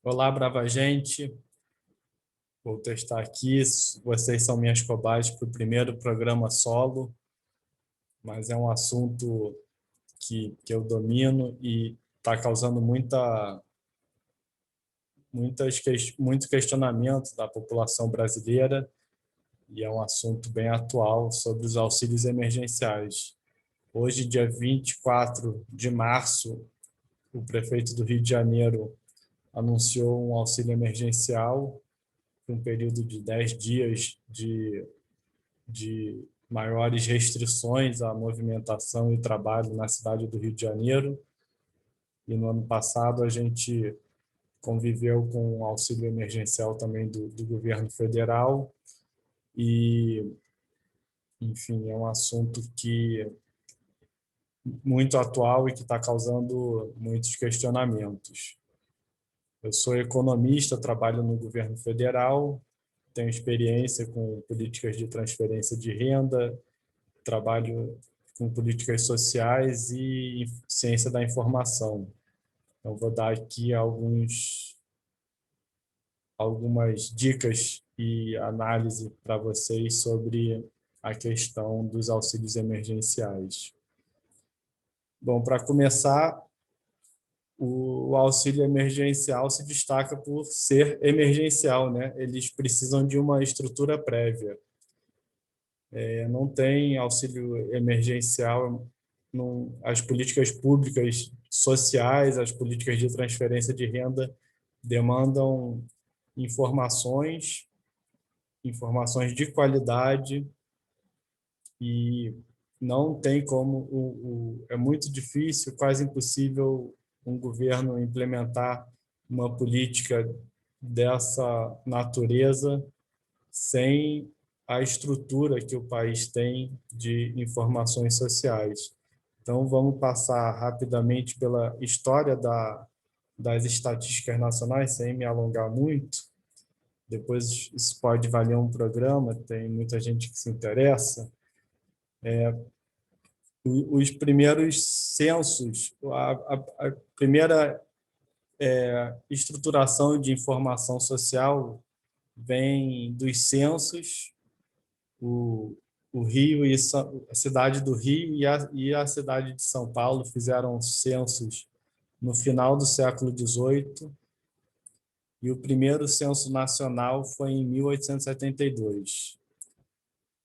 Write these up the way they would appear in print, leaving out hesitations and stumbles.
Olá, brava gente. Vou testar aqui. Vocês são minhas cobaias para o primeiro programa solo, mas é um assunto que eu domino e está causando muito questionamento da população brasileira, e é um assunto bem atual sobre os auxílios emergenciais. Hoje, dia 24 de março, o prefeito do Rio de Janeiro anunciou um auxílio emergencial um período de 10 dias de maiores restrições à movimentação e trabalho na cidade do Rio de Janeiro. E no ano passado a gente conviveu com o auxílio emergencial também do governo federal. E, enfim, é um assunto que muito atual e que está causando muitos questionamentos. Eu sou economista, trabalho no governo federal, tenho experiência com políticas de transferência de renda, trabalho com políticas sociais e ciência da informação. Então, vou dar aqui algumas dicas e análise para vocês sobre a questão dos auxílios emergenciais. Bom, para começar, o auxílio emergencial se destaca por ser emergencial, né? Eles precisam de uma estrutura prévia. Não tem auxílio emergencial, as políticas públicas sociais, as políticas de transferência de renda demandam informações, informações de qualidade, e não tem como, é muito difícil, quase impossível um governo implementar uma política dessa natureza sem a estrutura que o país tem de informações sociais. Então, vamos passar rapidamente pela história das estatísticas nacionais, sem me alongar muito. Depois isso pode valer um programa, tem muita gente que se interessa. Os primeiros censos, a primeira estruturação de informação social vem dos censos. O Rio e a cidade do Rio e a cidade de São Paulo fizeram censos no final do século XVIII, e o primeiro censo nacional foi em 1872.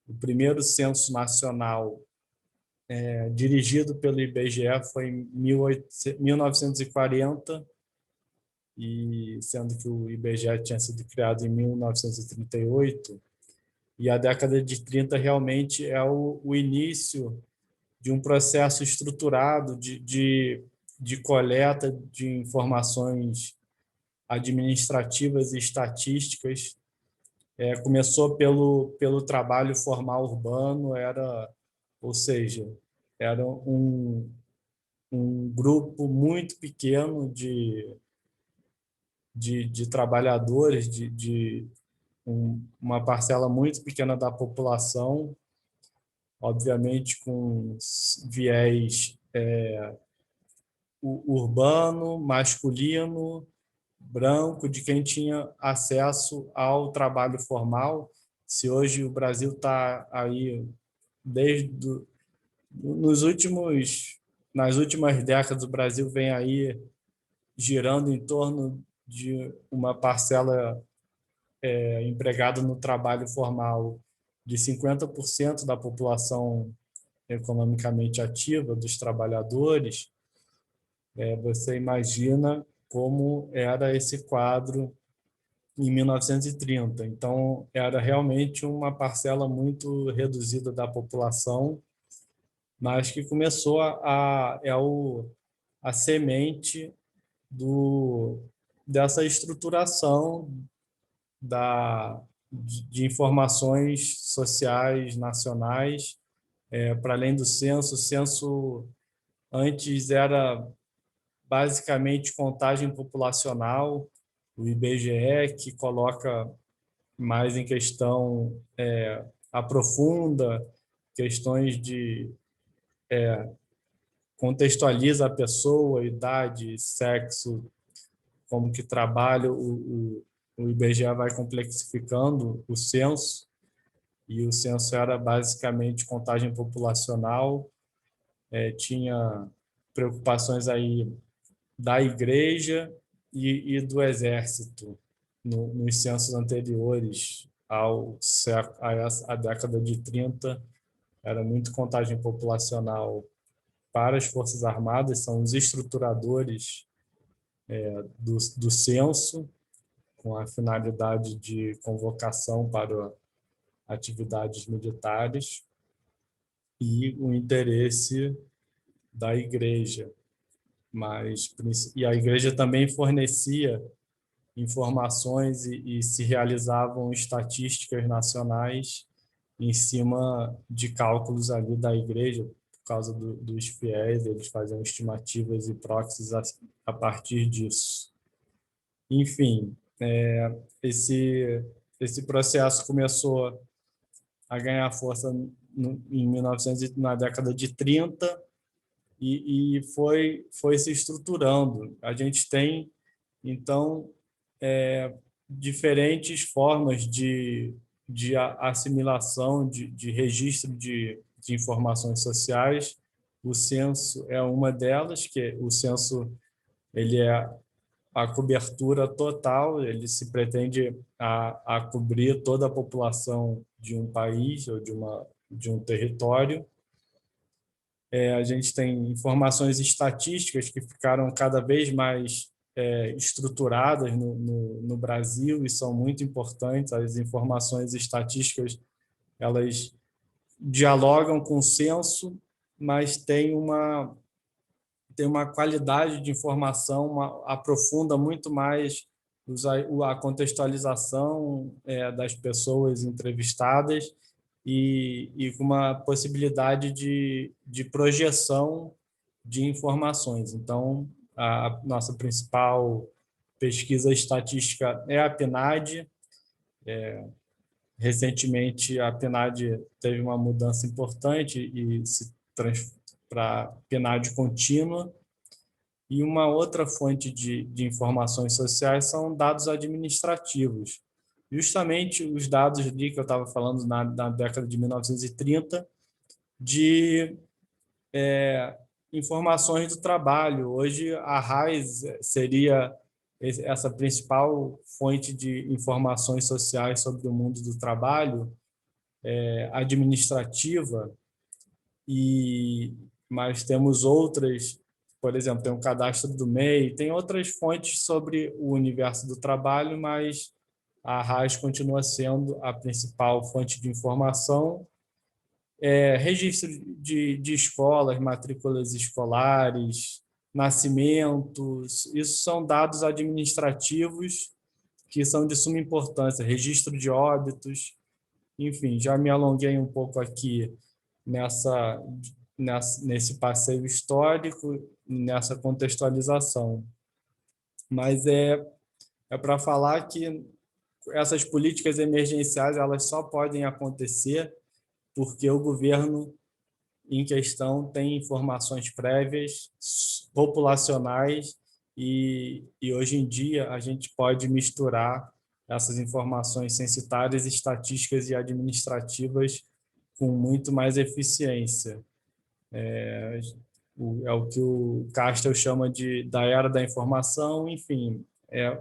O primeiro censo nacional dirigido pelo IBGE foi em 1940, e sendo que o IBGE tinha sido criado em 1938. E a década de 30 realmente é o início de um processo estruturado de coleta de informações administrativas e estatísticas. Começou pelo trabalho formal urbano, ou seja, era um grupo muito pequeno de trabalhadores, uma parcela muito pequena da população, obviamente com viés urbano, masculino, branco, de quem tinha acesso ao trabalho formal. Se hoje o Brasil está aí, nas últimas décadas, o Brasil vem aí girando em torno de uma parcela empregada no trabalho formal de 50% da população economicamente ativa, dos trabalhadores. Você imagina como era esse quadro em 1930. Então, era realmente uma parcela muito reduzida da população, mas que começou a semente dessa estruturação de informações sociais nacionais. Para além do censo, o censo antes era basicamente contagem populacional, o IBGE, que coloca mais em questão, aprofunda questões contextualiza a pessoa, idade, sexo, como que trabalha, o IBGE vai complexificando o censo, e o censo era basicamente contagem populacional, tinha preocupações aí da igreja e do exército nos censos anteriores à década de 30, era muito contagem populacional para as Forças Armadas, são os estruturadores do censo, com a finalidade de convocação para atividades militares, e o interesse da igreja. E a igreja também fornecia informações e se realizavam estatísticas nacionais em cima de cálculos ali da igreja, por causa dos fiéis, eles faziam estimativas e proxies a partir disso. Enfim, esse processo começou a ganhar força em 1900, na década de 30, e foi se estruturando. A gente tem, então, diferentes formas de assimilação, de registro de informações sociais. O censo é uma delas, que o censo ele é a cobertura total, ele se pretende a cobrir toda a população de um país ou de um território. A gente tem informações estatísticas que ficaram cada vez mais estruturadas no Brasil e são muito importantes. As informações estatísticas, elas dialogam com o censo, mas tem uma qualidade de informação, aprofunda muito mais a contextualização das pessoas entrevistadas e com uma possibilidade de projeção de informações. Então, a nossa principal pesquisa estatística é a PNAD. Recentemente, a PNAD teve uma mudança importante e se para PNAD contínua. E uma outra fonte de informações sociais são dados administrativos. Justamente os dados ali que eu estava falando na década de 1930, de informações do trabalho. Hoje, a RAIS seria essa principal fonte de informações sociais sobre o mundo do trabalho, administrativa, mas temos outras, por exemplo, tem o cadastro do MEI, tem outras fontes sobre o universo do trabalho, mas a RAIS continua sendo a principal fonte de informação. Registro de escolas, matrículas escolares, nascimentos, isso são dados administrativos que são de suma importância, registro de óbitos, enfim, já me alonguei um pouco aqui nesse passeio histórico, nessa contextualização. Mas é para falar que essas políticas emergenciais elas só podem acontecer porque o governo em questão tem informações prévias, populacionais, e hoje em dia a gente pode misturar essas informações censitárias, estatísticas e administrativas com muito mais eficiência. É o que o Castel chama da era da informação, enfim,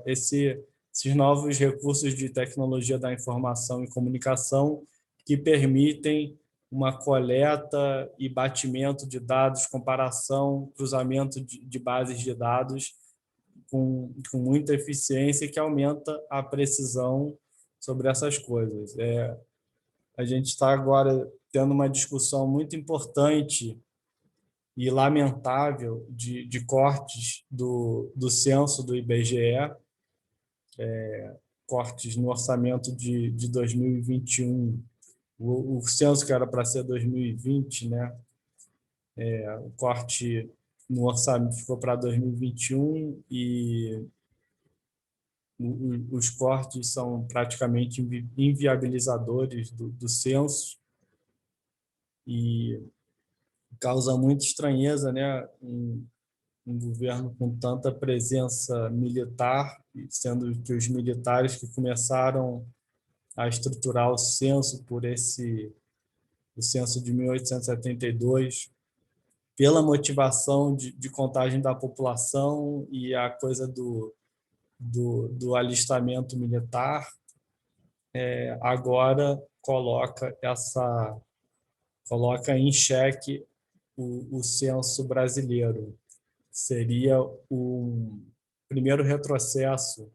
esses novos recursos de tecnologia da informação e comunicação que permitem uma coleta e batimento de dados, comparação, cruzamento de bases de dados com muita eficiência que aumenta a precisão sobre essas coisas. A gente está agora tendo uma discussão muito importante e lamentável de cortes do censo do IBGE, cortes no orçamento de 2021. O censo que era para ser 2020, né? O corte no orçamento ficou para 2021 e os cortes são praticamente inviabilizadores do censo e causa muita estranheza, né? um governo com tanta presença militar, sendo que os militares que começaram a estruturar o censo o censo de 1872, pela motivação de contagem da população e a coisa do alistamento militar, agora coloca em xeque o censo brasileiro. Seria o primeiro retrocesso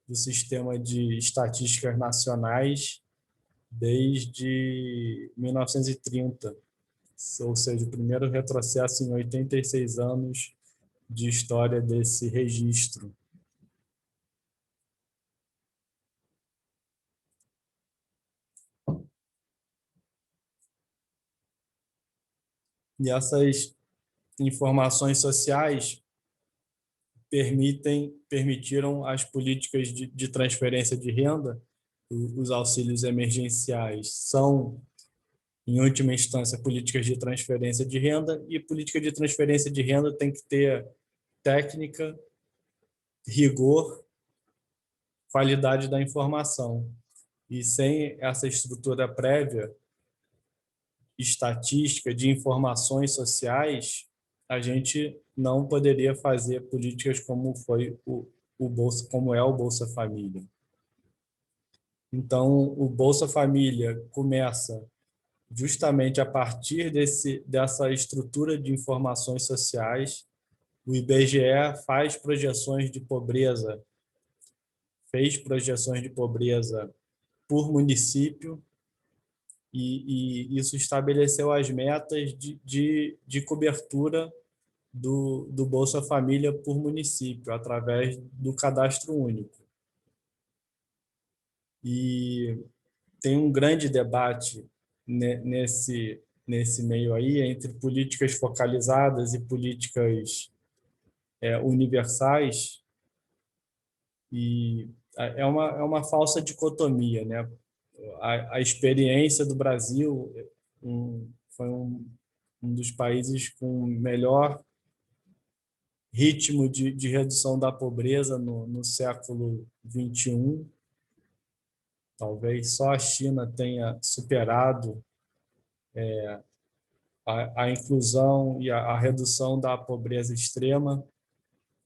do sistema de estatísticas nacionais desde 1930, ou seja, o primeiro retrocesso em 86 anos de história desse registro. E essas informações sociais permitiram as políticas de transferência de renda. Os auxílios emergenciais são, em última instância, políticas de transferência de renda, e política de transferência de renda tem que ter técnica, rigor, qualidade da informação. E sem essa estrutura prévia, estatística, de informações sociais, a gente não poderia fazer políticas como foi o Bolsa, como é o Bolsa Família. Então, o Bolsa Família começa justamente a partir dessa estrutura de informações sociais. O IBGE faz projeções de pobreza, fez projeções de pobreza por município, e isso estabeleceu as metas de cobertura do Bolsa Família por município, através do Cadastro Único. E tem um grande debate nesse meio aí, entre políticas focalizadas e políticas universais, e é uma falsa dicotomia, né? A experiência do Brasil foi um dos países com melhor ritmo de redução da pobreza no século XXI. Talvez só a China tenha superado a inclusão e a redução da pobreza extrema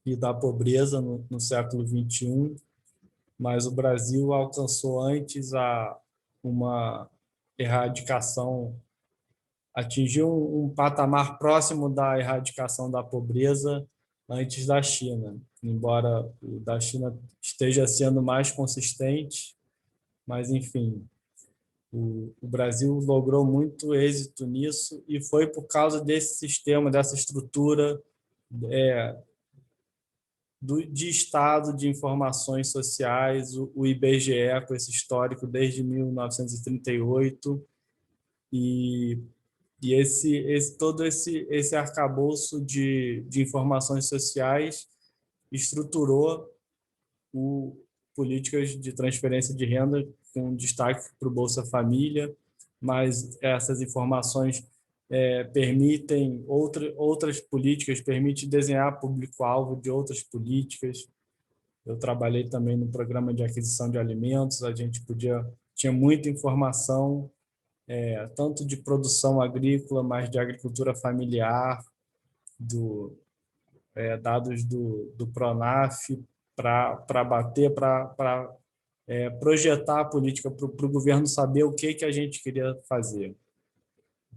e da pobreza no século XXI, mas o Brasil alcançou antes uma erradicação, atingiu um patamar próximo da erradicação da pobreza antes da China, embora o da China esteja sendo mais consistente, mas, enfim, o Brasil logrou muito êxito nisso, e foi por causa desse sistema, dessa estrutura de Estado de informações sociais, o IBGE, com esse histórico desde 1938, e todo esse arcabouço de informações sociais estruturou políticas de transferência de renda, com destaque para o Bolsa Família, mas essas informações permitem outras políticas, permitem desenhar público-alvo de outras políticas. Eu trabalhei também no programa de aquisição de alimentos, a gente tinha muita informação, tanto de produção agrícola, mas de agricultura familiar, dados do Pronaf, para bater, para projetar a política para o governo saber o que a gente queria fazer.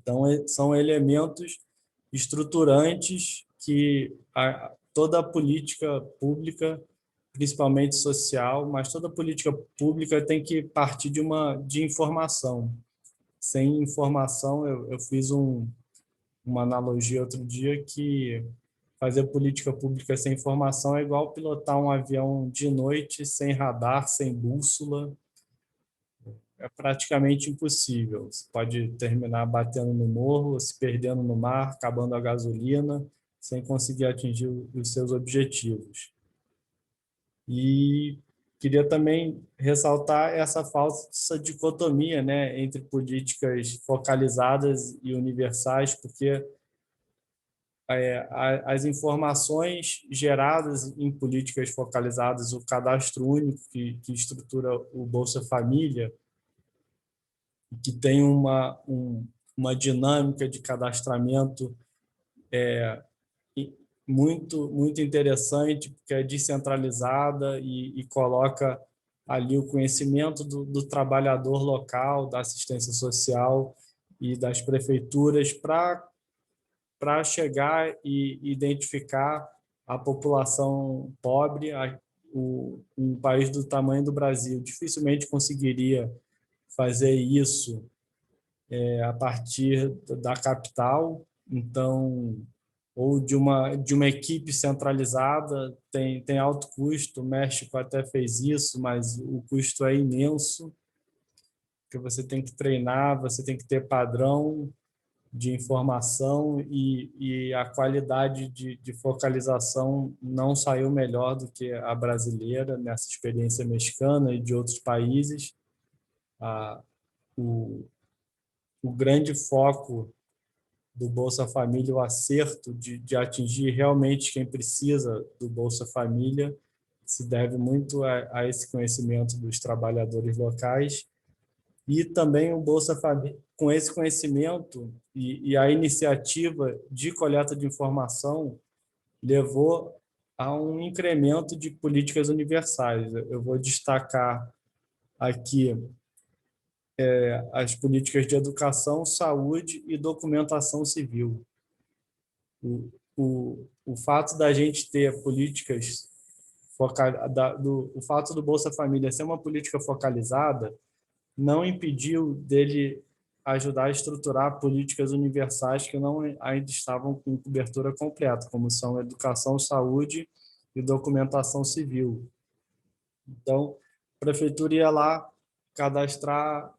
Então, são elementos estruturantes que toda a política pública, principalmente social, mas toda política pública tem que partir de informação. Sem informação, eu fiz uma analogia outro dia, que fazer política pública sem informação é igual pilotar um avião de noite, sem radar, sem bússola. É praticamente impossível. Você pode terminar batendo no morro, se perdendo no mar, acabando a gasolina, sem conseguir atingir os seus objetivos. E queria também ressaltar essa falsa dicotomia, né, entre políticas focalizadas e universais, porque as informações geradas em políticas focalizadas, o cadastro único que estrutura o Bolsa Família, que tem uma dinâmica de cadastramento muito interessante, porque é descentralizada e coloca ali o conhecimento do trabalhador local, da assistência social e das prefeituras para chegar e identificar a população pobre. Um país do tamanho do Brasil dificilmente conseguiria fazer isso a partir da capital, então, ou de uma equipe centralizada, tem alto custo. O México até fez isso, mas o custo é imenso, porque você tem que treinar, você tem que ter padrão de informação e a qualidade de focalização não saiu melhor do que a brasileira nessa experiência mexicana e de outros países. O, o grande foco do Bolsa Família, o acerto de atingir realmente quem precisa do Bolsa Família, se deve muito a esse conhecimento dos trabalhadores locais. E também o Bolsa Família, com esse conhecimento e a iniciativa de coleta de informação, levou a um incremento de políticas universais. Eu vou destacar aqui as políticas de educação, saúde e documentação civil. O fato da gente ter políticas o fato do Bolsa Família ser uma política focalizada não impediu dele ajudar a estruturar políticas universais que não ainda estavam com cobertura completa, como são educação, saúde e documentação civil. Então, a prefeitura ia lá cadastrar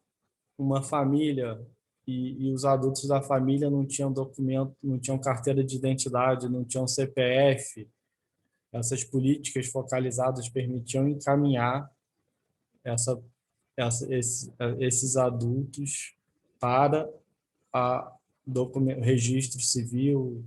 uma família e os adultos da família não tinham documento, não tinham carteira de identidade, não tinham CPF. Essas políticas focalizadas permitiam encaminhar essa esses adultos para o registro civil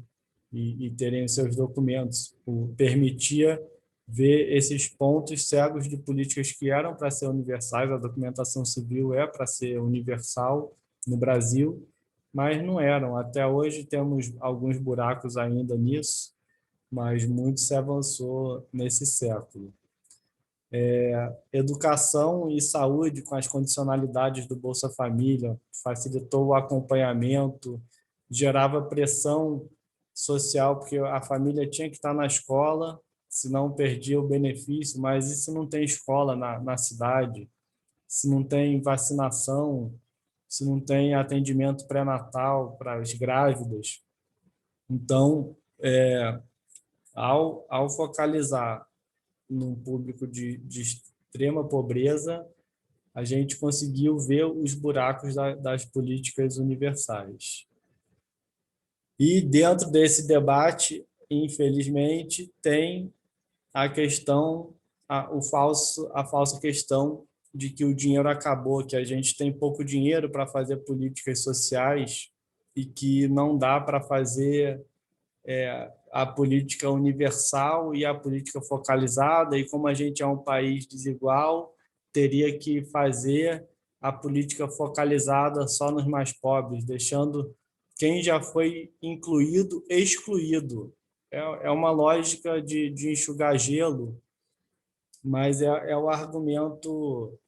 e terem os seus documentos. Permitia ver esses pontos cegos de políticas que eram para ser universais. A documentação civil é para ser universal no Brasil, mas não eram. Até hoje temos alguns buracos ainda nisso, mas muito se avançou nesse século. Educação e saúde, com as condicionalidades do Bolsa Família, facilitou o acompanhamento, gerava pressão social, porque a família tinha que estar na escola, senão perdia o benefício. Mas e se não tem escola na cidade? Se não tem vacinação? Se não tem atendimento pré-natal para as grávidas? Então, ao focalizar num público de extrema pobreza, a gente conseguiu ver os buracos das políticas universais. E dentro desse debate, infelizmente, tem a questão, a falsa questão de que o dinheiro acabou, que a gente tem pouco dinheiro para fazer políticas sociais e que não dá para fazer a política universal e a política focalizada, e como a gente é um país desigual, teria que fazer a política focalizada só nos mais pobres, deixando quem já foi incluído excluído. É uma lógica de enxugar gelo, mas é o argumento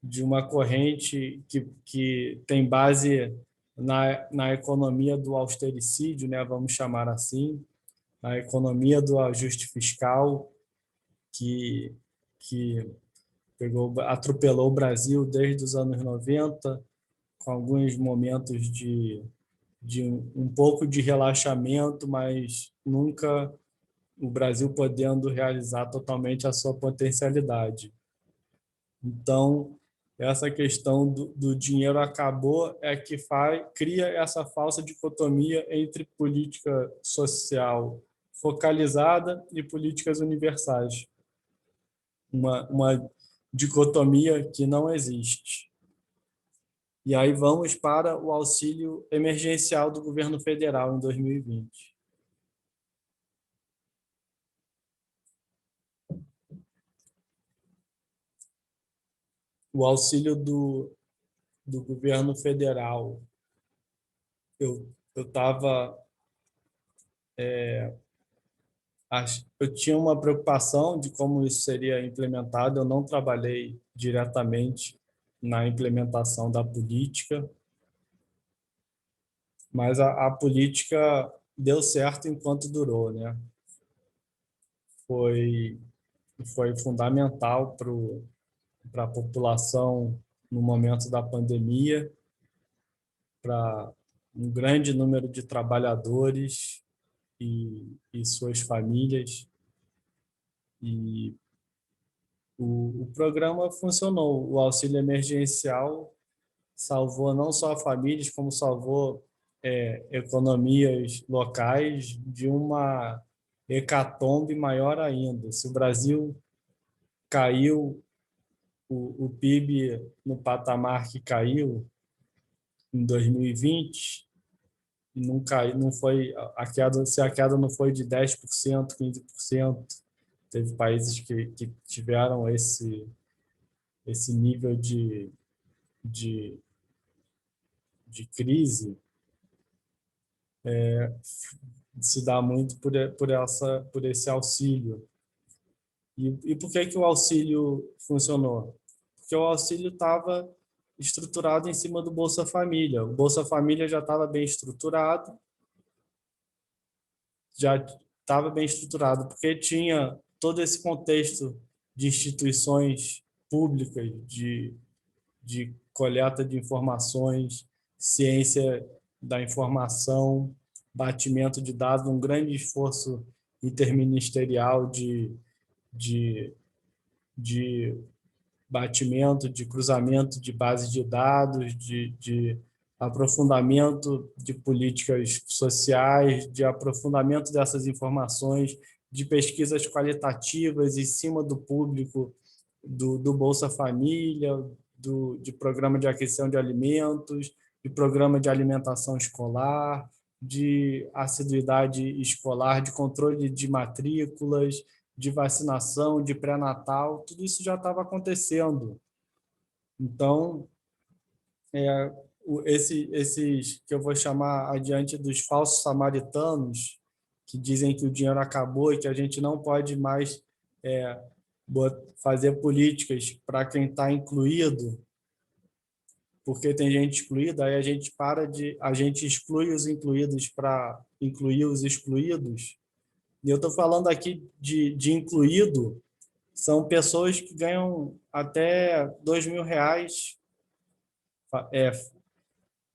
de uma corrente que tem base na economia do austericídio, né, vamos chamar assim, a economia do ajuste fiscal, que atropelou o Brasil desde os anos 90, com alguns momentos de um pouco de relaxamento, mas nunca o Brasil podendo realizar totalmente a sua potencialidade. Então, essa questão do dinheiro acabou é que cria essa falsa dicotomia entre política social focalizada e políticas universais. Uma dicotomia que não existe. E aí vamos para o auxílio emergencial do governo federal em 2020. O auxílio do governo federal, eu estava, eu tinha uma preocupação de como isso seria implementado. Eu não trabalhei diretamente na implementação da política, mas a política deu certo enquanto durou, né? Foi foi fundamental para a população no momento da pandemia, para um grande número de trabalhadores e suas famílias. E o programa funcionou. O auxílio emergencial salvou não só famílias, como salvou economias locais de uma hecatombe maior ainda. Se o Brasil caiu, o PIB no patamar que caiu em 2020, não cai, não foi a queda, se a queda não foi de 10%, 15%, teve países que tiveram esse nível de, de crise, se dá muito por esse auxílio. E por que o auxílio funcionou? Porque o auxílio estava estruturado em cima do Bolsa Família. O Bolsa Família já estava bem estruturado, porque tinha todo esse contexto de instituições públicas, de coleta de informações, ciência da informação, batimento de dados, um grande esforço interministerial de, de batimento, de cruzamento de bases de dados, de aprofundamento de políticas sociais, de aprofundamento dessas informações, de pesquisas qualitativas em cima do público do Bolsa Família, de programa de aquisição de alimentos, de programa de alimentação escolar, de assiduidade escolar, de controle de matrículas, de vacinação, de pré-natal, tudo isso já estava acontecendo. Então, esses que eu vou chamar adiante dos falsos samaritanos, que dizem que o dinheiro acabou e que a gente não pode mais fazer políticas para quem está incluído, porque tem gente excluída, aí a gente exclui os incluídos para incluir os excluídos. E eu estou falando aqui de incluído, são pessoas que ganham até R$ 2.000. É,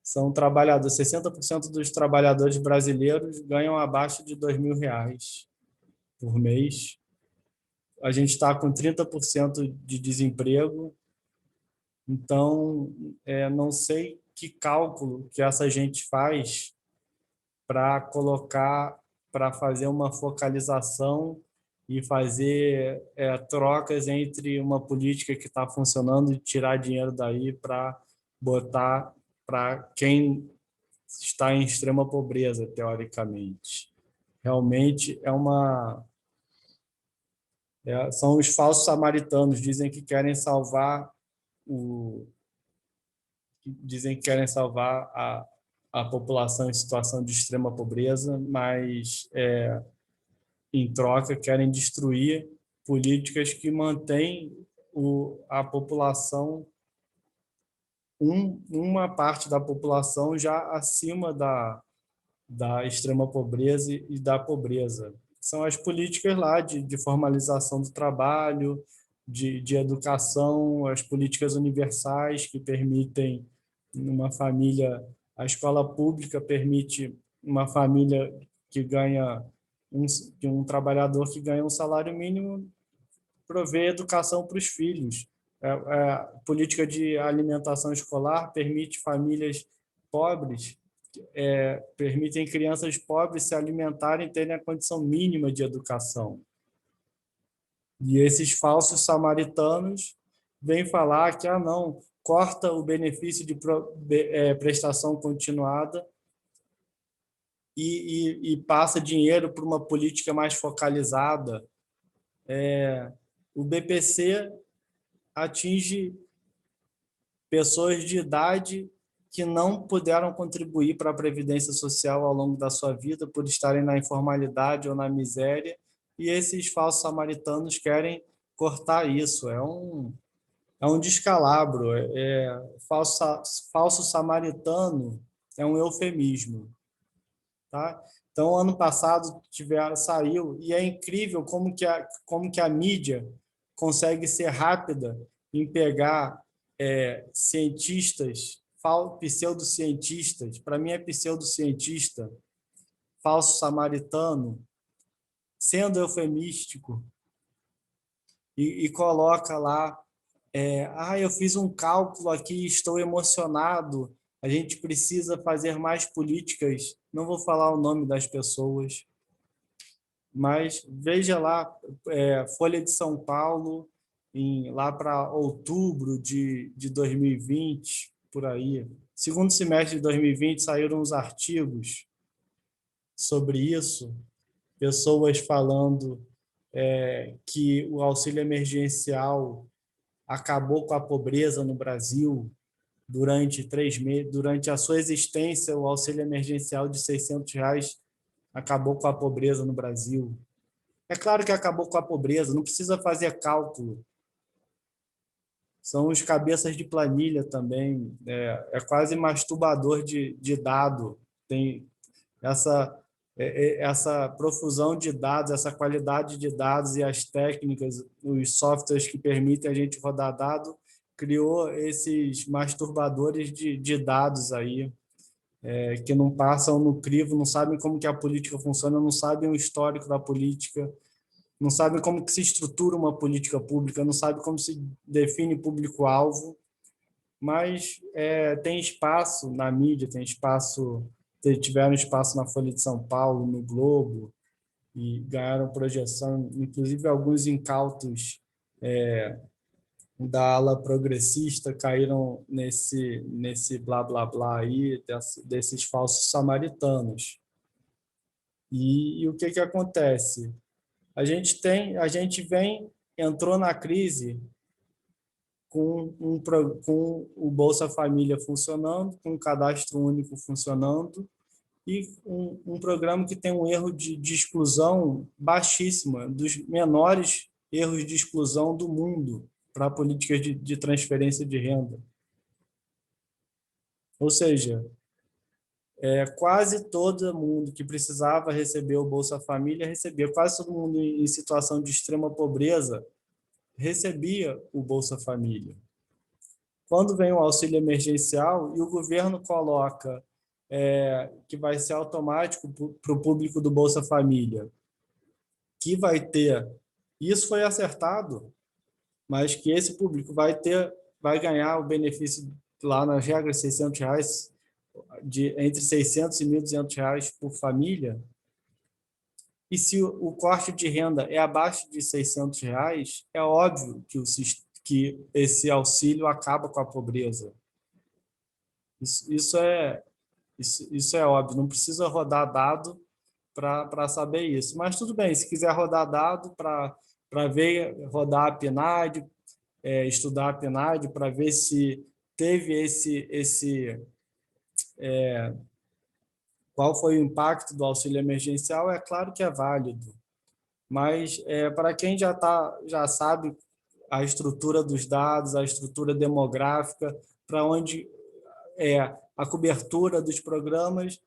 são trabalhadores, 60% dos trabalhadores brasileiros ganham abaixo de R$ 2.000 por mês. A gente está com 30% de desemprego, então não sei que cálculo que essa gente faz para fazer uma focalização e fazer trocas entre uma política que está funcionando e tirar dinheiro daí para botar para quem está em extrema pobreza, teoricamente. Realmente são os falsos samaritanos, o dizem que querem salvar a população em situação de extrema pobreza, mas em troca querem destruir políticas que mantêm a população, uma parte da população já acima da extrema pobreza e da pobreza. São as políticas lá de formalização do trabalho, de educação, as políticas universais que permitem uma família, a escola pública permite uma família que ganha um trabalhador que ganha um salário mínimo prover educação para os filhos. A política de alimentação escolar permite famílias pobres, permitem crianças pobres se alimentarem e terem a condição mínima de educação. E esses falsos samaritanos vêm falar que, não, corta o benefício de prestação continuada e passa dinheiro para uma política mais focalizada. O BPC atinge pessoas de idade que não puderam contribuir para a Previdência Social ao longo da sua vida por estarem na informalidade ou na miséria, e esses falsos samaritanos querem cortar isso. É um descalabro. Falso samaritano é um eufemismo. Tá? Então, ano passado saiu, e é incrível como que a mídia consegue ser rápida em pegar cientistas, pseudocientistas, para mim é pseudocientista, falso samaritano, sendo eufemístico, e coloca lá, eu fiz um cálculo aqui, estou emocionado, a gente precisa fazer mais políticas, não vou falar o nome das pessoas, mas veja lá, Folha de São Paulo, lá para outubro de 2020, por aí. Segundo semestre de 2020, saíram os artigos sobre isso, pessoas falando que o auxílio emergencial acabou com a pobreza no Brasil durante 3 meses. Durante a sua existência, o auxílio emergencial de R$ 600 acabou com a pobreza no Brasil. É claro que acabou com a pobreza, não precisa fazer cálculo. São os cabeças de planilha também. É quase masturbador de dado. Tem essa profusão de dados, essa qualidade de dados e as técnicas, os softwares que permitem a gente rodar dado, criou esses masturbadores de dados aí, que não passam no crivo, não sabem como que a política funciona, não sabem o histórico da política, não sabem como que se estrutura uma política pública, não sabem como se define público-alvo, mas tem espaço na mídia, tiveram espaço na Folha de São Paulo, no Globo, e ganharam projeção, inclusive alguns incautos da ala progressista caíram nesse blá blá blá aí, desses falsos samaritanos. E o que acontece? A gente entrou na crise com o Bolsa Família funcionando, com o Cadastro Único funcionando, e um programa que tem um erro de exclusão baixíssimo, dos menores erros de exclusão do mundo para políticas de transferência de renda. Ou seja, quase todo mundo que precisava receber o Bolsa Família recebia, quase todo mundo em situação de extrema pobreza recebia o Bolsa Família. Quando vem o auxílio emergencial e o governo coloca que vai ser automático para o público do Bolsa Família, que vai ter, isso foi acertado, mas que esse público vai ganhar o benefício lá nas regras R$ 600, entre R$ 600 e R$ 1.200 por família, e se o corte de renda é abaixo de R$ 600, é óbvio que esse auxílio acaba com a pobreza. Isso é óbvio, não precisa rodar dado para saber isso. Mas tudo bem, se quiser rodar dado para rodar a PNAD, estudar a PNAD, para ver se teve qual foi o impacto do auxílio emergencial, é claro que é válido. Mas para quem já sabe a estrutura dos dados, a estrutura demográfica, para onde a cobertura dos programas,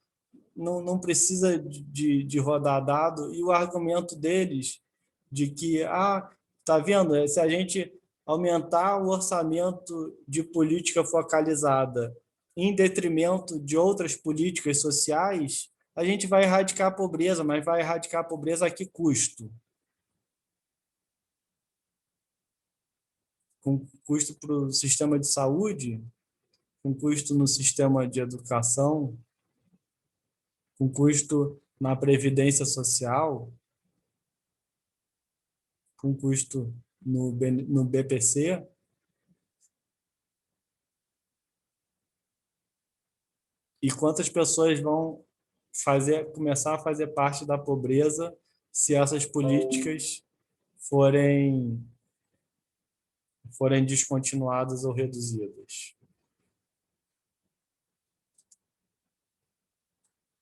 não precisa de rodar dado, e o argumento deles de que, tá vendo, se a gente aumentar o orçamento de política focalizada em detrimento de outras políticas sociais, a gente vai erradicar a pobreza, mas vai erradicar a pobreza a que custo? Com custo para o sistema de saúde, com custo no sistema de educação, com custo na previdência social, com custo no BPC. e quantas pessoas vão começar a fazer parte da pobreza se essas políticas forem descontinuadas ou reduzidas.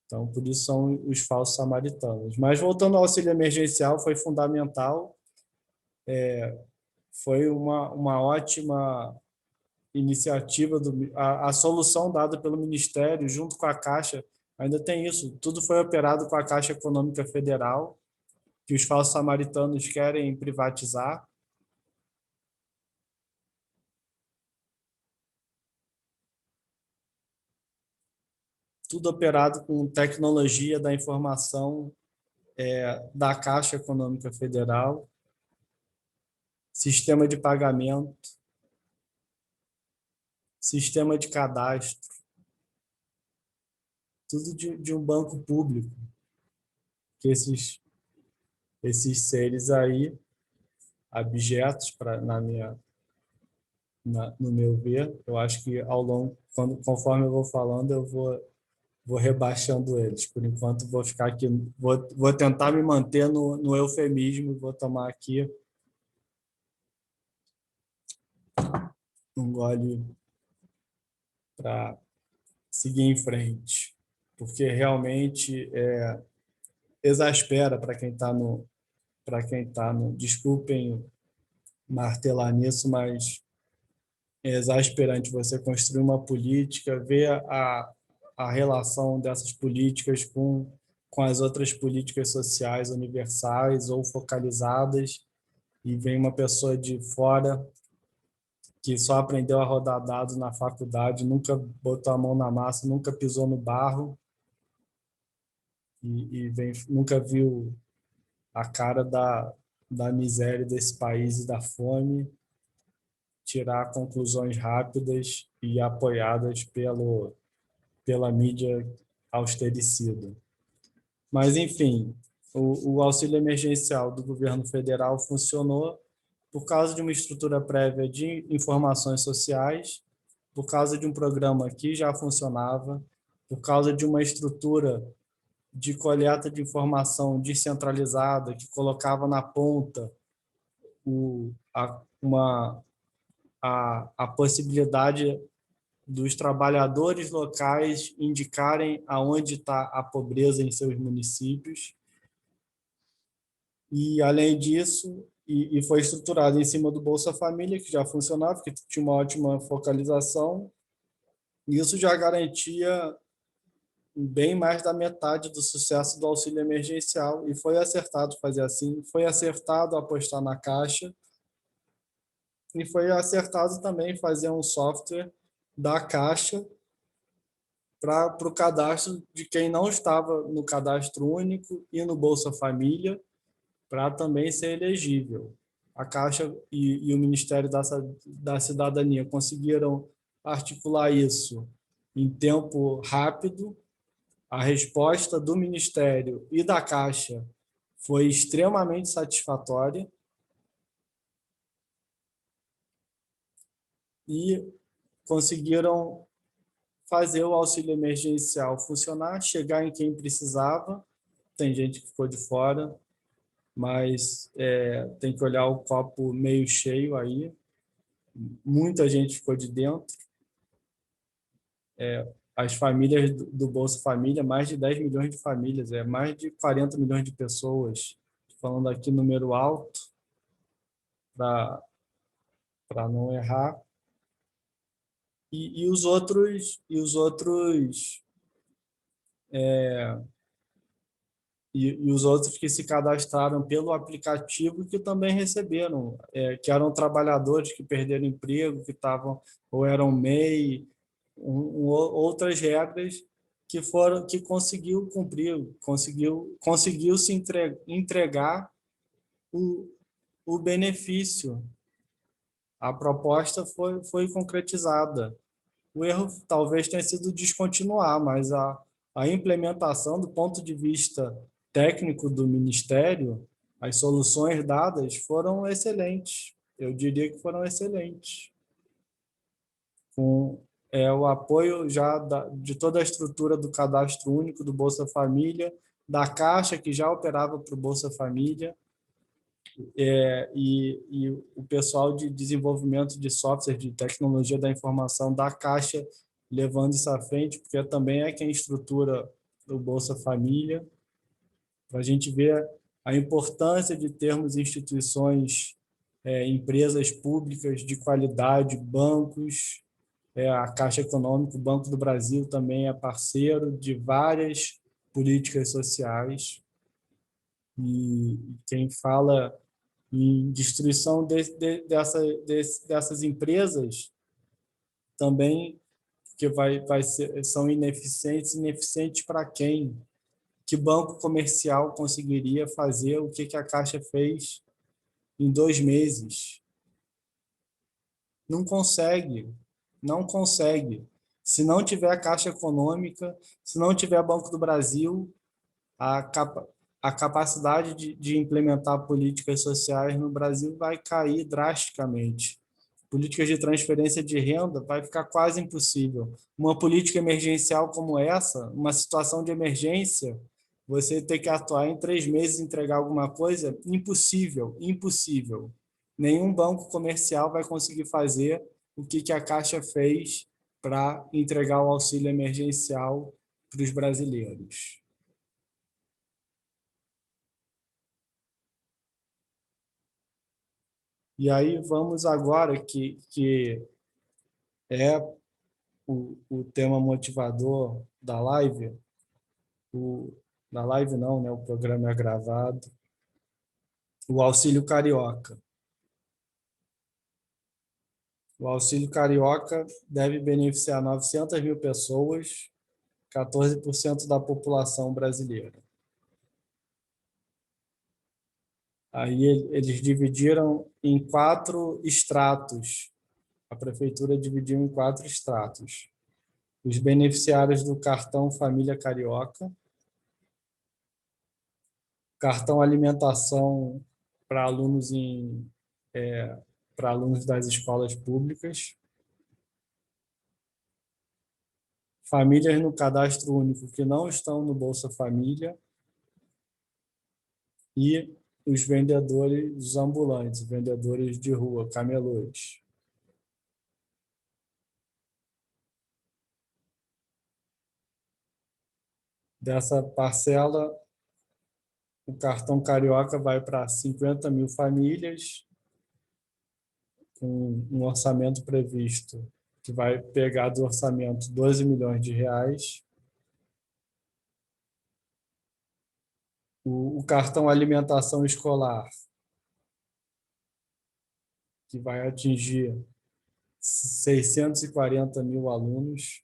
Então, por isso são os falsos samaritanos. Mas, voltando ao auxílio emergencial, foi fundamental, foi uma ótima iniciativa, a solução dada pelo Ministério, junto com a Caixa, ainda tem isso, tudo foi operado com a Caixa Econômica Federal, que os falsos samaritanos querem privatizar. Tudo operado com tecnologia da informação da Caixa Econômica Federal, sistema de pagamento, sistema de cadastro, tudo de um banco público, que esses seres aí, abjetos, no meu ver, eu acho que ao longo, conforme eu vou falando, eu vou rebaixando eles. Por enquanto, vou ficar aqui, vou tentar me manter no eufemismo, vou tomar aqui um gole para seguir em frente, porque realmente exaspera para quem está desculpem martelar nisso, mas é exasperante você construir uma política, ver a relação dessas políticas com as outras políticas sociais universais ou focalizadas, e vem uma pessoa de fora que só aprendeu a rodar dados na faculdade, nunca botou a mão na massa, nunca pisou no barro nunca viu a cara da miséria desse país e da fome, tirar conclusões rápidas e apoiadas pela mídia austericida. Mas, enfim, o auxílio emergencial do governo federal funcionou por causa de uma estrutura prévia de informações sociais, por causa de um programa que já funcionava, por causa de uma estrutura de coleta de informação descentralizada que colocava na ponta a possibilidade dos trabalhadores locais indicarem aonde está a pobreza em seus municípios. E, além disso, e foi estruturado em cima do Bolsa Família, que já funcionava, que tinha uma ótima focalização, e isso já garantia bem mais da metade do sucesso do auxílio emergencial, e foi acertado fazer assim, foi acertado apostar na Caixa, e foi acertado também fazer um software da Caixa para o cadastro de quem não estava no cadastro único e no Bolsa Família, para também ser elegível. A Caixa e o Ministério da Cidadania conseguiram articular isso em tempo rápido. A resposta do Ministério e da Caixa foi extremamente satisfatória e conseguiram fazer o auxílio emergencial funcionar, chegar em quem precisava. Tem gente que ficou de fora, mas tem que olhar o copo meio cheio aí. Muita gente ficou de dentro. As famílias do Bolsa Família, mais de 10 milhões de famílias, mais de 40 milhões de pessoas. Falando aqui número alto, para não errar. E os outros que se cadastraram pelo aplicativo, que também receberam, que eram trabalhadores que perderam emprego, que estavam ou eram MEI, outras regras que conseguiu cumprir, conseguiu se entregar o benefício. A proposta foi concretizada. O erro talvez tenha sido descontinuar, mas a implementação, do ponto de vista técnico do Ministério, as soluções dadas foram excelentes. Eu diria que foram excelentes. o apoio já de toda a estrutura do cadastro único do Bolsa Família, da Caixa, que já operava para o Bolsa Família, e o pessoal de desenvolvimento de software, de tecnologia da informação da Caixa, levando isso à frente, porque também é quem estrutura o Bolsa Família, para a gente ver a importância de termos instituições, empresas públicas de qualidade, bancos, a Caixa Econômica, o Banco do Brasil também é parceiro de várias políticas sociais, e quem fala em destruição dessas empresas também, que vai ser, são ineficientes para quem? Que banco comercial conseguiria fazer o que a Caixa fez em 2 meses? Não consegue, não consegue. Se não tiver a Caixa Econômica, se não tiver Banco do Brasil, a, capa, a capacidade de implementar políticas sociais no Brasil vai cair drasticamente. Políticas de transferência de renda vai ficar quase impossível. Uma política emergencial como essa, uma situação de emergência, você ter que atuar em 3 meses e entregar alguma coisa, impossível, impossível. Nenhum banco comercial vai conseguir fazer o que a Caixa fez para entregar o auxílio emergencial para os brasileiros. E aí vamos agora, que é o tema motivador da live, o, da live não, né? O programa é gravado, o Auxílio Carioca. O Auxílio Carioca deve beneficiar 900 mil pessoas, 14% da população brasileira. Aí eles dividiram em 4 estratos. A prefeitura dividiu em 4 estratos. Os beneficiários do cartão Família Carioca, cartão alimentação para alunos para alunos das escolas públicas, famílias no cadastro único que não estão no Bolsa Família e os vendedores ambulantes, vendedores de rua, camelôs. Dessa parcela, o cartão Carioca vai para 50 mil famílias, com um orçamento previsto que vai pegar do orçamento 12 milhões de reais. O cartão alimentação escolar, que vai atingir 640 mil alunos,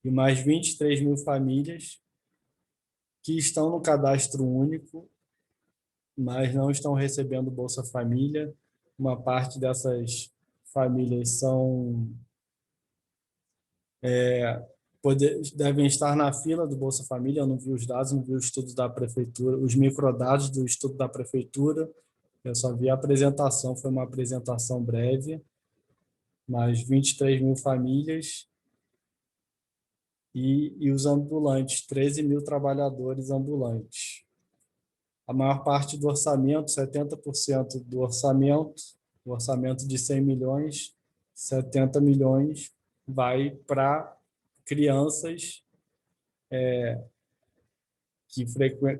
e mais 23 mil famílias que estão no cadastro único, mas não estão recebendo Bolsa Família. Uma parte dessas famílias devem estar na fila do Bolsa Família. Eu não vi os dados, não vi os estudos da prefeitura, os microdados do estudo da prefeitura. Eu só vi a apresentação, foi uma apresentação breve, mas 23 mil famílias e os ambulantes, 13 mil trabalhadores ambulantes. A maior parte do orçamento, 70% do orçamento, o orçamento de 100 milhões, 70 milhões vai para crianças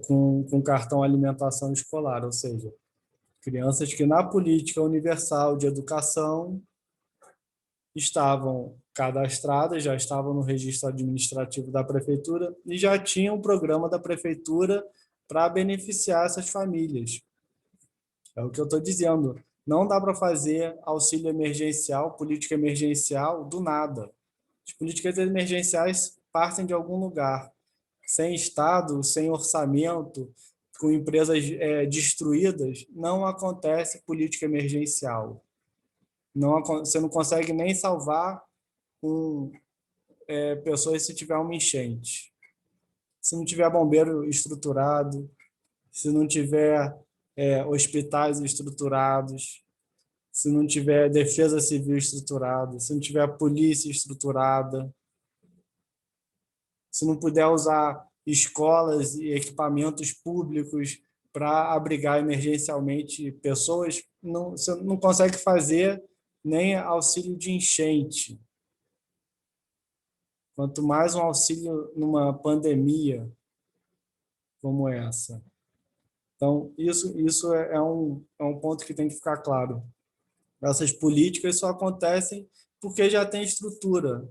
com cartão alimentação escolar, ou seja, crianças que na política universal de educação estavam cadastradas, já estavam no registro administrativo da prefeitura e já tinham um programa da prefeitura para beneficiar essas famílias. É o que eu estou dizendo. Não dá para fazer auxílio emergencial, política emergencial, do nada. As políticas emergenciais partem de algum lugar. Sem Estado, sem orçamento, com empresas destruídas, não acontece política emergencial. Você não consegue nem salvar pessoas se tiver uma enchente. Se não tiver bombeiro estruturado, se não tiver hospitais estruturados, se não tiver defesa civil estruturada, se não tiver polícia estruturada, se não puder usar escolas e equipamentos públicos para abrigar emergencialmente pessoas, não, você não consegue fazer nem auxílio de enchente. Quanto mais um auxílio numa pandemia como essa. Então, isso é um ponto que tem que ficar claro. Essas políticas só acontecem porque já tem estrutura.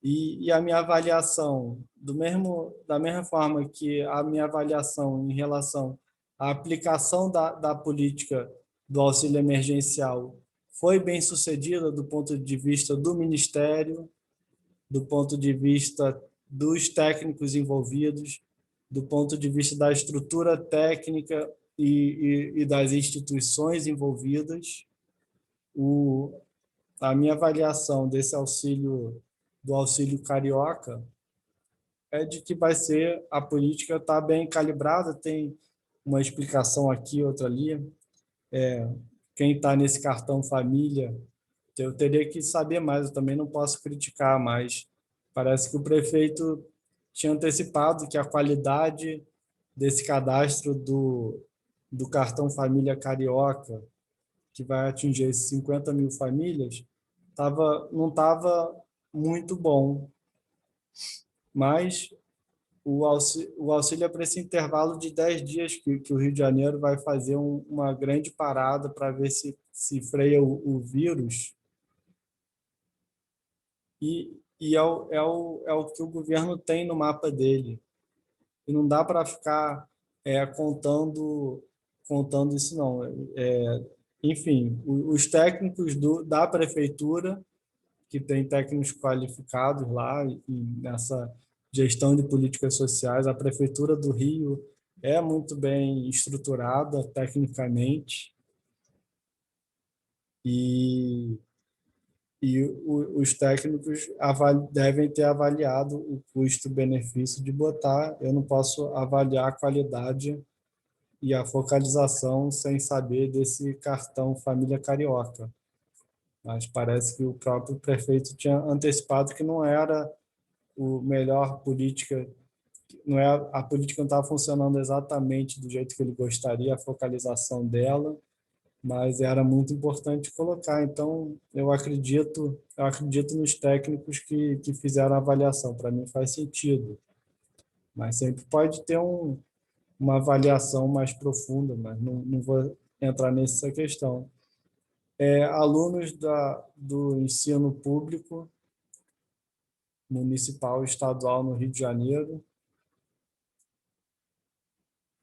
E a minha avaliação, da mesma forma que a minha avaliação em relação à aplicação da política do auxílio emergencial foi bem sucedida do ponto de vista do Ministério, do ponto de vista dos técnicos envolvidos, do ponto de vista da estrutura técnica e das instituições envolvidas. A minha avaliação desse auxílio, do auxílio carioca, é de que vai ser, a política está bem calibrada, tem uma explicação aqui, outra ali. Quem está nesse cartão família, eu teria que saber mais, eu também não posso criticar, mas parece que o prefeito tinha antecipado que a qualidade desse cadastro do cartão família carioca, que vai atingir esses 50 mil famílias, não estava muito bom. Mas o auxílio é para esse intervalo de 10 dias que o Rio de Janeiro vai fazer uma grande parada para ver se freia o vírus. É o que o governo tem no mapa dele. E não dá para ficar contando isso, não. Enfim, os técnicos da prefeitura, que tem técnicos qualificados lá e nessa gestão de políticas sociais, a prefeitura do Rio é muito bem estruturada tecnicamente e os técnicos devem ter avaliado o custo-benefício de botar. Eu não posso avaliar a qualidade e a focalização sem saber desse cartão Família Carioca. Mas parece que o próprio prefeito tinha antecipado que não era o melhor política, a política não estava funcionando exatamente do jeito que ele gostaria, a focalização dela, mas era muito importante colocar. Então, eu acredito nos técnicos que fizeram a avaliação. Para mim faz sentido, mas sempre pode ter uma avaliação mais profunda, mas não vou entrar nessa questão. Alunos do ensino público municipal e estadual no Rio de Janeiro,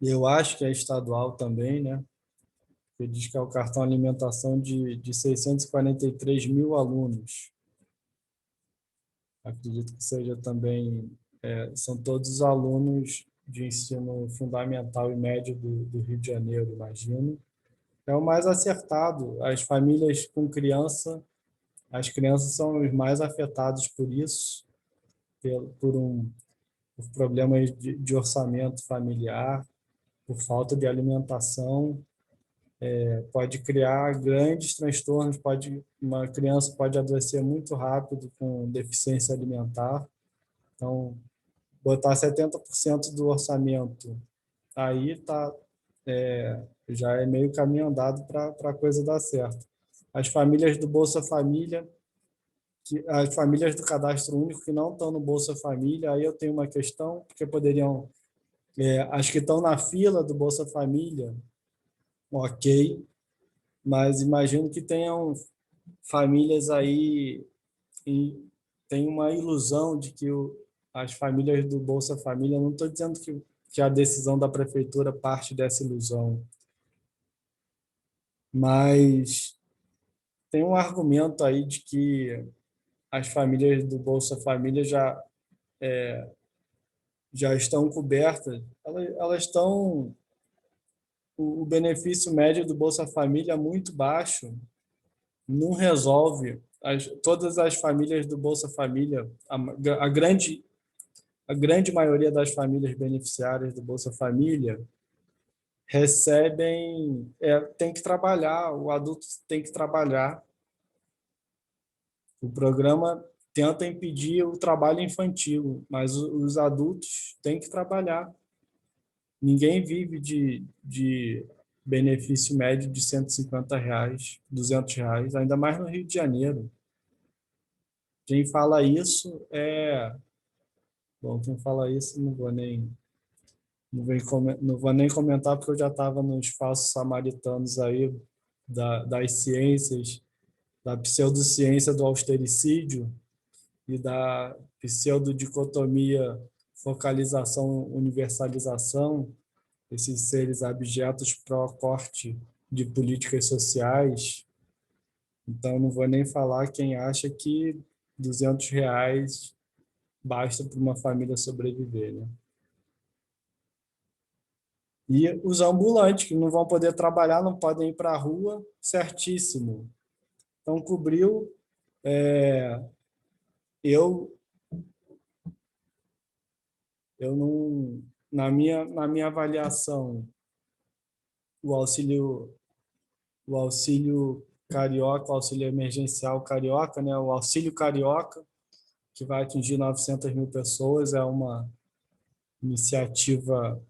eu acho que é estadual também, né? Ele diz que é o cartão alimentação de 643 mil alunos. Acredito que seja também, são todos os alunos de ensino fundamental e médio do Rio de Janeiro, imagino. É o mais acertado. As famílias com criança, as crianças são os mais afetados por isso, por problemas de orçamento familiar, por falta de alimentação. Pode criar grandes transtornos, uma criança pode adoecer muito rápido com deficiência alimentar. Então, botar 70% do orçamento aí já é meio caminho andado para a coisa dar certo. As famílias do Bolsa Família, as famílias do Cadastro Único que não estão no Bolsa Família, aí eu tenho uma questão, porque poderiam, as que estão na fila do Bolsa Família, ok, mas imagino que tenham famílias aí e tem uma ilusão de que as famílias do Bolsa Família, não estou dizendo que a decisão da prefeitura parte dessa ilusão, mas tem um argumento aí de que as famílias do Bolsa Família já estão cobertas, elas estão, o benefício médio do Bolsa Família é muito baixo, não resolve. Todas as famílias do Bolsa Família, a grande maioria das famílias beneficiárias do Bolsa Família recebem, tem que trabalhar, o adulto tem que trabalhar. O programa tenta impedir o trabalho infantil, mas os adultos têm que trabalhar. Ninguém vive de benefício médio de R$ 150, R$ 200, ainda mais no Rio de Janeiro. Quem fala isso é... Bom, quem fala isso não vou nem comentar, porque eu já estava nos falsos samaritanos aí das ciências, da pseudociência do austericídio e da pseudodicotomia focalização-universalização, esses seres abjetos pró-corte de políticas sociais. Então, não vou nem falar quem acha que R$ 200 basta para uma família sobreviver, né? E os ambulantes, que não vão poder trabalhar, não podem ir para a rua, certíssimo. Então, cobriu. Eu, eu não, na minha avaliação, o auxílio, o auxílio carioca, o auxílio emergencial carioca, né? O auxílio carioca, que vai atingir 900 mil pessoas, é uma iniciativa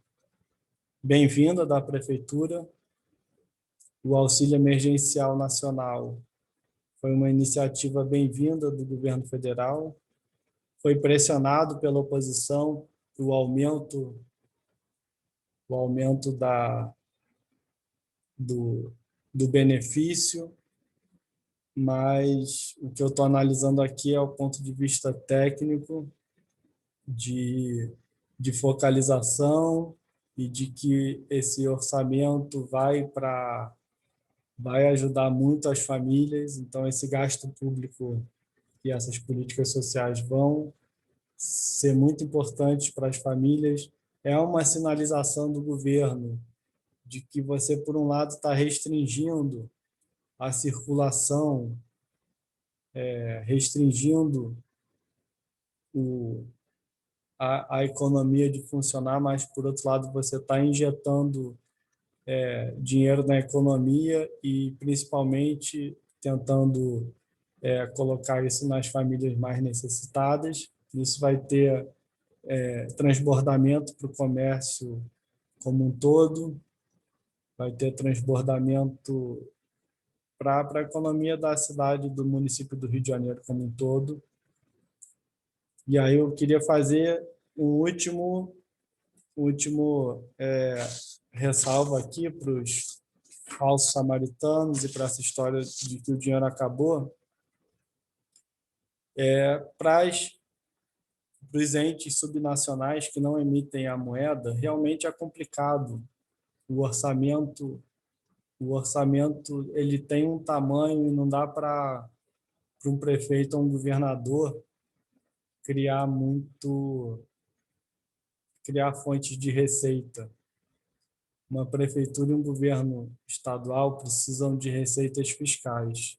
bem-vinda da prefeitura. O auxílio emergencial nacional foi uma iniciativa bem-vinda do governo federal. Foi pressionado pela oposição o aumento do, do benefício, mas o que eu estou analisando aqui é o ponto de vista técnico de, de focalização e de que esse orçamento vai ajudar muito as famílias. Então, esse gasto público e essas políticas sociais vão ser muito importantes para as famílias. É uma sinalização do governo de que você, por um lado, está restringindo a circulação, restringindo o, a economia de funcionar, mas, por outro lado, você está injetando dinheiro na economia e, principalmente, tentando colocar isso nas famílias mais necessitadas. Isso vai ter transbordamento para o comércio como um todo, vai ter transbordamento para a economia da cidade, do município do Rio de Janeiro como um todo. E aí eu queria fazer último ressalva aqui para os falsos samaritanos e para essa história de que o dinheiro acabou, para os entes subnacionais que não emitem a moeda, realmente é complicado. O orçamento ele tem um tamanho e não dá para um prefeito ou um governador criar fontes de receita. Uma prefeitura e um governo estadual precisam de receitas fiscais,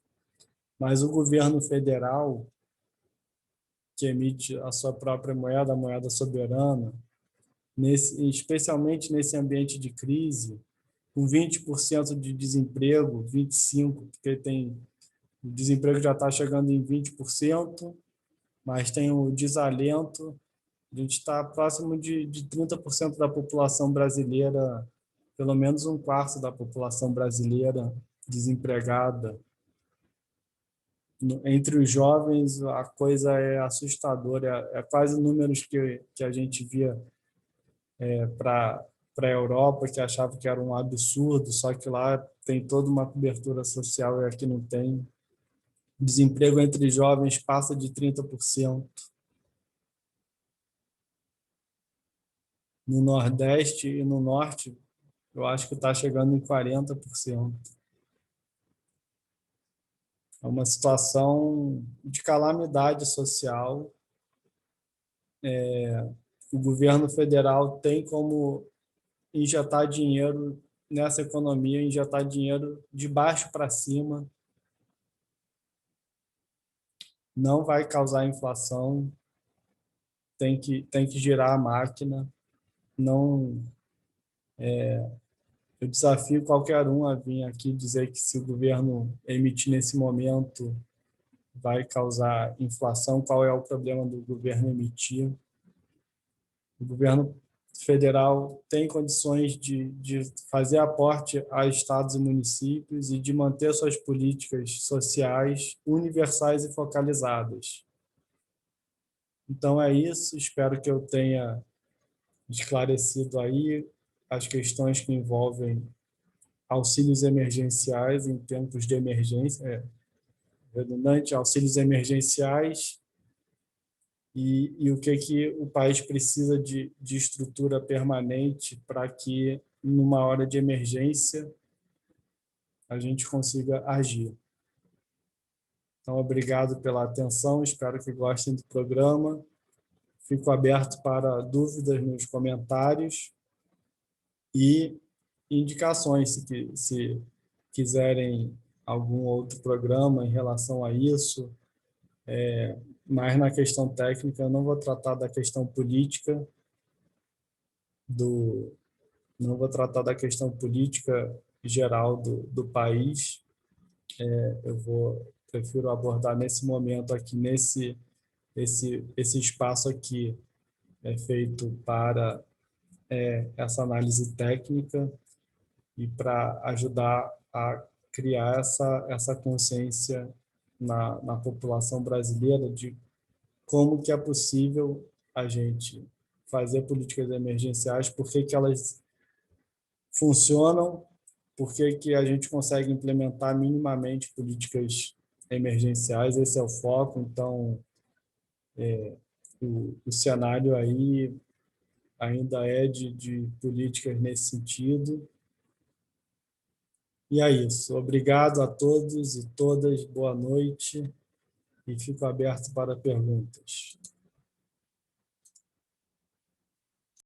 mas o governo federal, que emite a sua própria moeda, a moeda soberana, especialmente nesse ambiente de crise, com 20% de desemprego, 25%, porque o desemprego já está chegando em 20%, mas tem o desalento. A gente está próximo de 30% da população brasileira, pelo menos um quarto da população brasileira desempregada. Entre os jovens, a coisa é assustadora, é quase números que a gente via para a Europa, que achava que era um absurdo, só que lá tem toda uma cobertura social e aqui não tem. O desemprego entre jovens passa de 30%. No Nordeste e no Norte, eu acho que está chegando em 40%. É uma situação de calamidade social. O governo federal tem como injetar dinheiro nessa economia, injetar dinheiro de baixo para cima. Não vai causar inflação, tem que girar a máquina. Não, Eu desafio qualquer um a vir aqui dizer que se o governo emitir nesse momento vai causar inflação, qual é o problema do governo emitir. O governo federal tem condições de fazer aporte a estados e municípios e de manter suas políticas sociais universais e focalizadas. Então é isso, espero que eu tenha esclarecido aí as questões que envolvem auxílios emergenciais em tempos de emergência, redundante, auxílios emergenciais e o que o país precisa de estrutura permanente para que, numa hora de emergência, a gente consiga agir. Então, obrigado pela atenção, espero que gostem do programa. Fico aberto para dúvidas nos comentários e indicações, se quiserem algum outro programa em relação a isso. Mas na questão técnica, eu não vou tratar da questão política não vou tratar da questão política geral do país. Prefiro abordar nesse momento aqui, esse espaço aqui é feito para essa análise técnica e para ajudar a criar essa consciência na população brasileira de como que é possível a gente fazer políticas emergenciais, por que elas funcionam, por que a gente consegue implementar minimamente políticas emergenciais, esse é o foco. Então, o cenário aí ainda é de políticas nesse sentido. E é isso. Obrigado a todos e todas, boa noite, e fico aberto para perguntas.